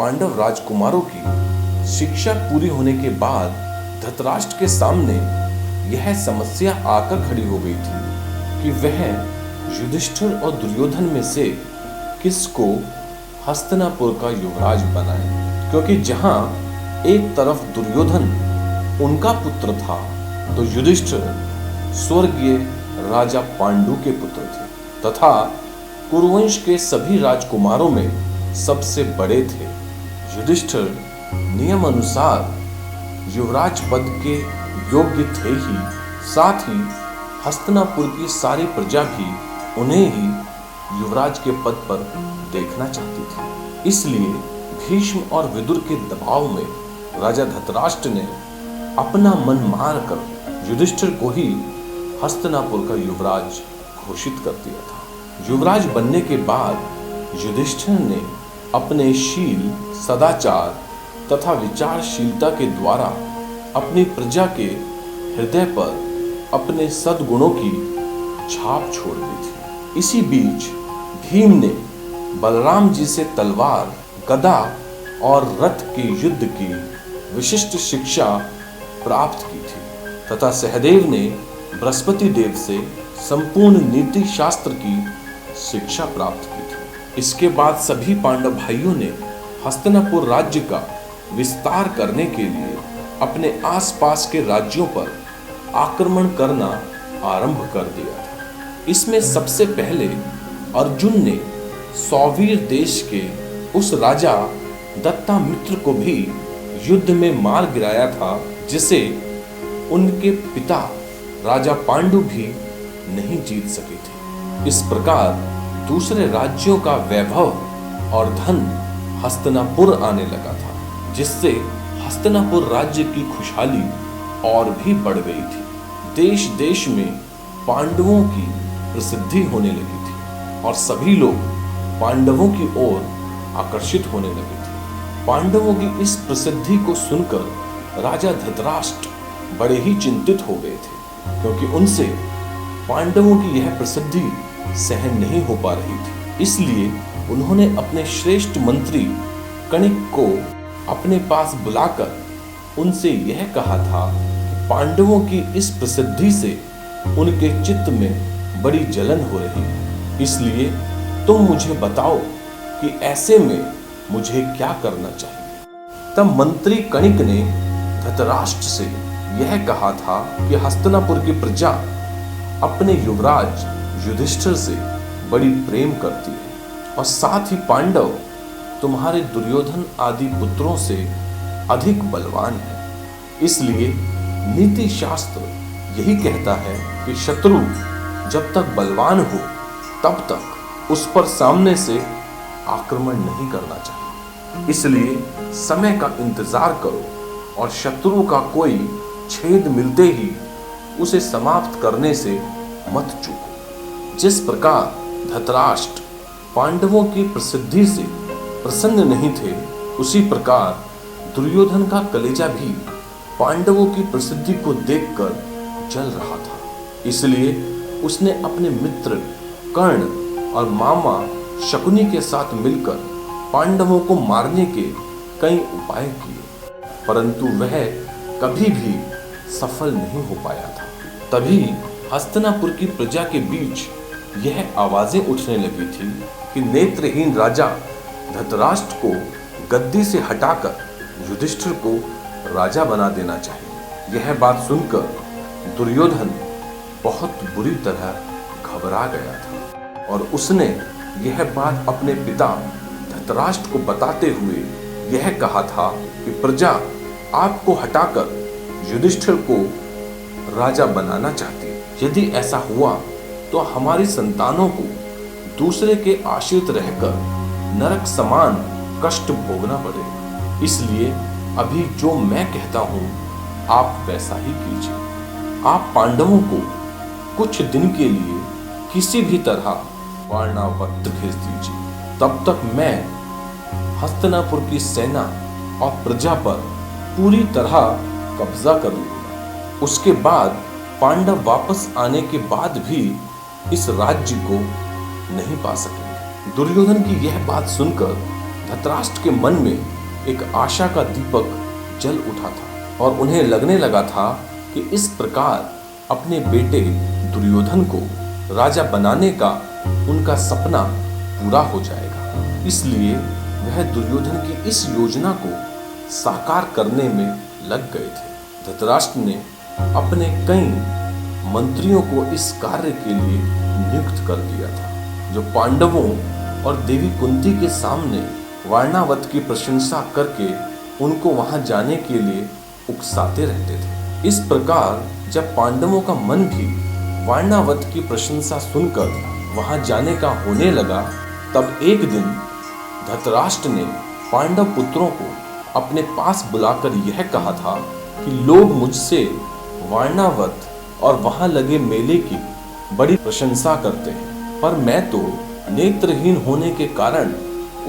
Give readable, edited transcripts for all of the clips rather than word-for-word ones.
पांडव राजकुमारों की शिक्षा पूरी होने के बाद धृतराष्ट्र के सामने यह समस्या आकर खड़ी हो गई थी कि वह युधिष्ठिर और दुर्योधन में से किसको हस्तिनापुर का युवराज बनाए, क्योंकि जहां एक तरफ दुर्योधन उनका पुत्र था तो युधिष्ठिर स्वर्गीय राजा पांडु के पुत्र थे तथा कुरुवंश के सभी राजकुमारों में सबसे बड़े थे। युधिष्ठिर नियम अनुसार युवराज पद के योग्य थे ही, साथ ही हस्तिनापुर की सारी प्रजा भी उन्हें ही युवराज के पद पर देखना चाहती थी। इसलिए भीष्म और विदुर के दबाव में राजा धृतराष्ट्र ने अपना मन मार कर युधिष्ठिर को ही हस्तिनापुर का युवराज घोषित कर दिया था। युवराज बनने के बाद युधिष्ठिर ने अपने शील, सदाचार तथा विचारशीलता के द्वारा अपनी प्रजा के हृदय पर अपने सद्गुणों की छाप छोड़ दी थी। इसी बीच भीम ने बलराम जी से तलवार, गदा और रथ के युद्ध की विशिष्ट शिक्षा प्राप्त की थी तथा सहदेव ने बृहस्पति देव से संपूर्ण नीति शास्त्र की शिक्षा प्राप्त की थी। इसके बाद सभी पांडव भाइयों ने हस्तिनापुर राज्य का विस्तार करने के लिए अपने आसपास के राज्यों पर आक्रमण करना आरंभ कर दिया था। इसमें सबसे पहले अर्जुन ने सौवीर देश के उस राजा दत्तामित्र को भी युद्ध में मार गिराया था, जिसे उनके पिता राजा पांडु भी नहीं जीत सके थे। इस प्रकार दूसरे राज्यों का वैभव और धन हस्तिनापुर आने लगा था, जिससे हस्तिनापुर राज्य की खुशहाली और भी बढ़ गई थी। देश देश में पांडवों की प्रसिद्धि होने लगी थी और सभी लोग पांडवों की ओर आकर्षित होने लगे थे। पांडवों की इस प्रसिद्धि को सुनकर राजा धृतराष्ट्र बड़े ही चिंतित हो गए थे, क्योंकि उनसे पांडवों की यह प्रसिद्धि सहन नहीं हो पा रही थी। इसलिए उन्होंने अपने श्रेष्ठ मंत्री कणिक को अपने पास बुलाकर उनसे यह कहा था कि पांडवों की इस प्रसिद्धि से उनके चित्त में बड़ी जलन हो रही है, इसलिए तुम मुझे बताओ कि ऐसे में मुझे क्या करना चाहिए। तब मंत्री कणिक ने धृतराष्ट्र से यह कहा था कि हस्तिनापुर की प्रजा अपने युवराज युधिष्ठिर से बड़ी प्रेम करती है और साथ ही पांडव तुम्हारे दुर्योधन आदि पुत्रों से अधिक बलवान है। इसलिए नीति शास्त्र यही कहता है कि शत्रु जब तक बलवान हो तब तक उस पर सामने से आक्रमण नहीं करना चाहिए। इसलिए समय का इंतजार करो और शत्रु का कोई छेद मिलते ही उसे समाप्त करने से मत चूको। जिस प्रकार धृतराष्ट्र पांडवों की प्रसिद्धि से प्रसन्न नहीं थे, उसी प्रकार दुर्योधन का कलेजा भी पांडवों की प्रसिद्धि को देखकर जल रहा था। इसलिए उसने अपने मित्र कर्ण और मामा शकुनी के साथ मिलकर पांडवों को मारने के कई उपाय किए, परंतु वह कभी भी सफल नहीं हो पाया था। तभी हस्तिनापुर की प्रजा के बीच यह आवाजें उठने लगी थी कि नेत्रहीन राजा धृतराष्ट्र को गद्दी से हटाकर युधिष्ठिर को राजा बना देना चाहिए। यह बात सुनकर दुर्योधन बहुत बुरी तरह घबरा गया था और उसने यह बात अपने पिता धृतराष्ट्र को बताते हुए यह कहा था कि प्रजा आपको हटाकर युधिष्ठिर को राजा बनाना चाहती है। यदि ऐसा हुआ तो हमारी संतानों को दूसरे के आश्रित रहकर नरक समान कष्ट भोगना पड़ेगा। इसलिए अभी जो मैं कहता हूं आप वैसा ही कीजिए। आप पांडवों को कुछ दिन के लिए किसी भी तरह वारणावत भेज दीजिए, तब तक मैं हस्तिनापुर की सेना और प्रजा पर पूरी तरह कब्जा कर लूंगा। उसके बाद पांडव वापस आने के बाद भी इस राज्य को नहीं पा सकेंगे। दुर्योधन की यह बात सुनकर धृतराष्ट्र के मन में एक आशा का दीपक जल उठा था और उन्हें लगने लगा था कि इस प्रकार अपने बेटे दुर्योधन को राजा बनाने का उनका सपना पूरा हो जाएगा। इसलिए वह दुर्योधन की इस योजना को साकार करने में लग गए थे। धृतराष्ट्र ने अपने कई मंत्रियों को इस कार्य के लिए नियुक्त कर दिया था, जो पांडवों और देवी कुंती के सामने वारणावत की प्रशंसा करके उनको वहां जाने के लिए उकसाते रहते थे। इस प्रकार जब पांडवों का मन भी वारणावत की प्रशंसा सुनकर वहां जाने का होने लगा, तब एक दिन धृतराष्ट्र ने पांडव पुत्रों को अपने पास बुलाकर यह कहा था कि लोग मुझसे वारणावत और वहां लगे मेले की बड़ी प्रशंसा करते हैं, पर मैं तो नेत्रहीन होने के कारण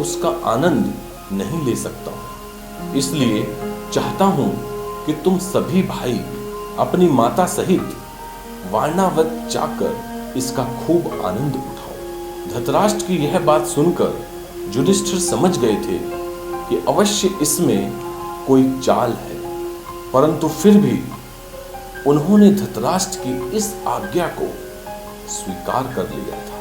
उसका आनंद नहीं ले सकता हूं। इसलिए चाहता हूं कि तुम सभी भाई अपनी माता सहित वारणावत जाकर इसका खूब आनंद उठाओ। धृतराष्ट्र की यह बात सुनकर युधिष्ठिर समझ गए थे कि अवश्य इसमें कोई चाल है, परंतु फिर भी उन्होंने धृतराष्ट्र की इस आज्ञा को स्वीकार कर लिया था।